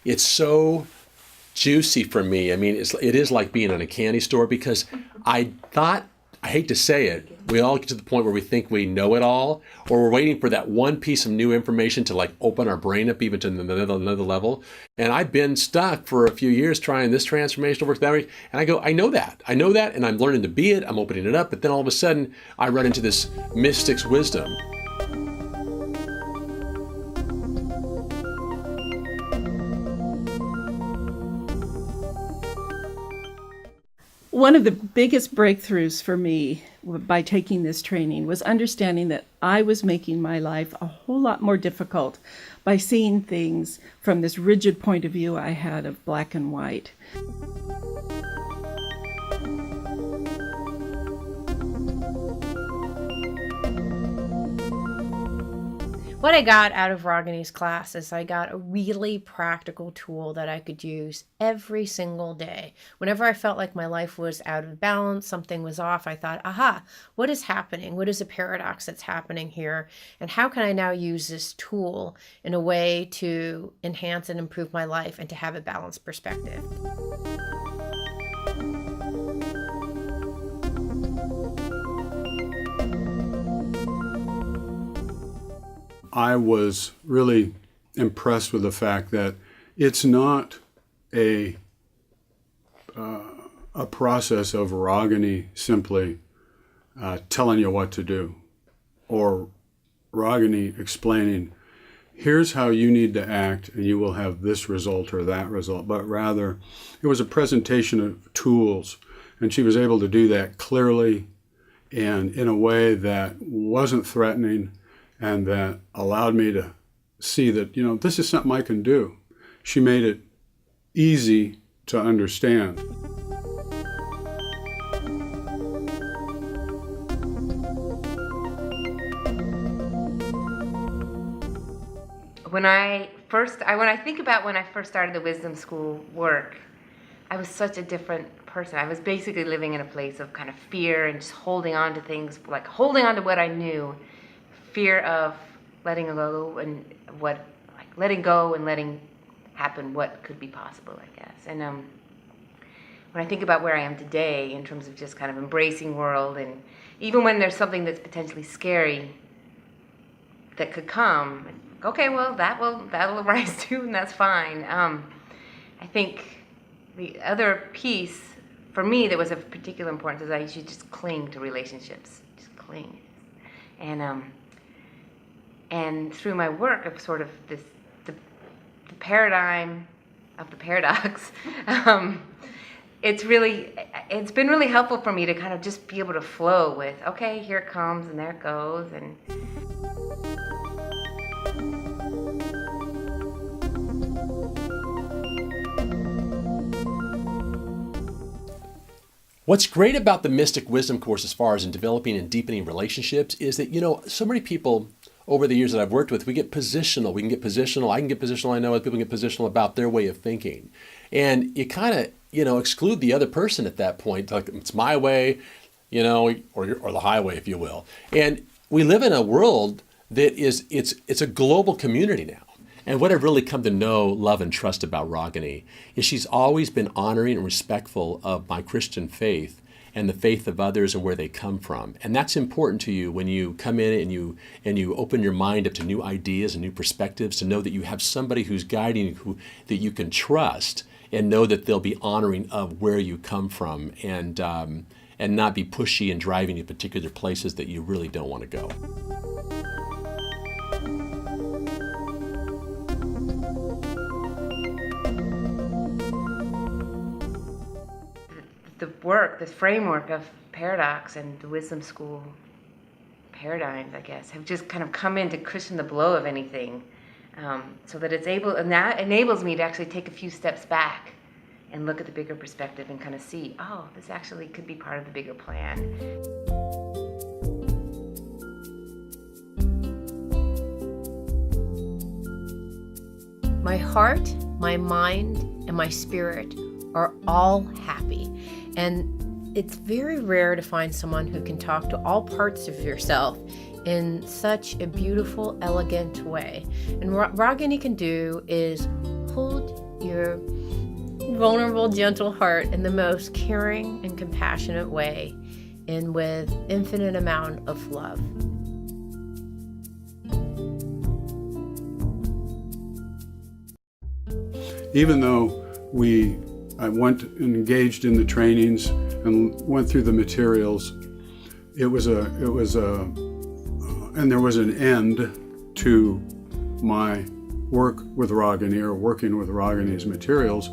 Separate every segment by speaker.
Speaker 1: it's so juicy for me. I mean, it is like being in a candy store, because I hate to say it, we all get to the point where we think we know it all, or we're waiting for that one piece of new information to like open our brain up even to another level. And I've been stuck for a few years trying this transformational work that way. And I go, I know that, and I'm learning to be it. I'm opening it up. But then all of a sudden I run into this mystic's wisdom.
Speaker 2: One of the biggest breakthroughs for me by taking this training was understanding that I was making my life a whole lot more difficult by seeing things from this rigid point of view I had of black and white.
Speaker 3: What I got out of Ragini's class is I got a really practical tool that I could use every single day. Whenever I felt like my life was out of balance, something was off, I thought, aha, what is happening? What is a paradox that's happening here? And how can I now use this tool in a way to enhance and improve my life and to have a balanced perspective?
Speaker 4: I was really impressed with the fact that it's not a process of Ragini simply telling you what to do, or Ragini explaining, here's how you need to act and you will have this result or that result, but rather it was a presentation of tools, and she was able to do that clearly and in a way that wasn't threatening, and that allowed me to see that, this is something I can do. She made it easy to understand.
Speaker 5: When I think about when I first started the wisdom school work, I was such a different person. I was basically living in a place of kind of fear and just holding on to things, like holding on to what I knew. Fear of letting go and letting go and letting happen what could be possible, I guess. And when I think about where I am today in terms of just kind of embracing world, and even when there's something that's potentially scary that could come, okay, well that'll arise too, and that's fine. I think the other piece for me that was of particular importance is I should just cling to relationships, just cling, and through my work of sort of the paradigm of the paradox, it's been really helpful for me to kind of just be able to flow with, okay, here it comes and there it goes. And
Speaker 1: What's great about the Mystic Wisdom course as far as in developing and deepening relationships is that, so many people over the years that I've worked with, we get positional. We can get positional. I can get positional. I know other people can get positional about their way of thinking. And you kind of, exclude the other person at that point. Like, it's my way, or the highway, if you will. And we live in a world that it's a global community now. And what I've really come to know, love, and trust about Ragini is she's always been honoring and respectful of my Christian faith and the faith of others and where they come from. And that's important to you when you come in and you open your mind up to new ideas and new perspectives, to know that you have somebody who's guiding you, that you can trust, and know that they'll be honoring of where you come from, and not be pushy and driving you particular places that you really don't want to go.
Speaker 5: the framework of paradox and the wisdom school paradigms, I guess, have just kind of come in to cushion the blow of anything, so that and that enables me to actually take a few steps back and look at the bigger perspective and kind of see, oh, this actually could be part of the bigger plan.
Speaker 3: My heart, my mind, and my spirit are all happy. And it's very rare to find someone who can talk to all parts of yourself in such a beautiful, elegant way. And what Ragini can do is hold your vulnerable, gentle heart in the most caring and compassionate way, and with infinite amount of love.
Speaker 4: Even though I went and engaged in the trainings and went through the materials, and there was an end to my work with Ragini, or working with Ragini's materials.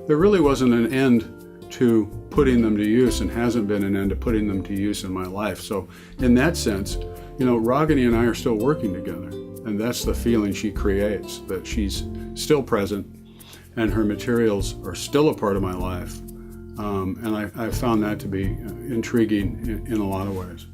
Speaker 4: There really wasn't an end to putting them to use, and hasn't been an end to putting them to use in my life. So in that sense, Ragini and I are still working together, and that's the feeling she creates, that she's still present and her materials are still a part of my life. And I found that to be intriguing in a lot of ways.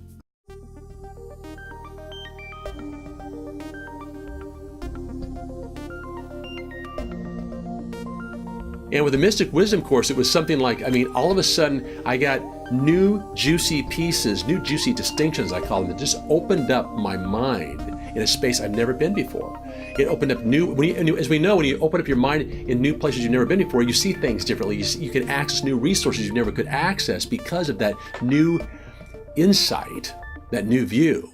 Speaker 1: And with the Mystic Wisdom course, it was something like, all of a sudden I got new juicy pieces, new juicy distinctions, I call them, that just opened up my mind in a space I've never been before. It opened up as we know, when you open up your mind in new places you've never been before, you see things differently. You can access new resources you never could access because of that new insight, that new view.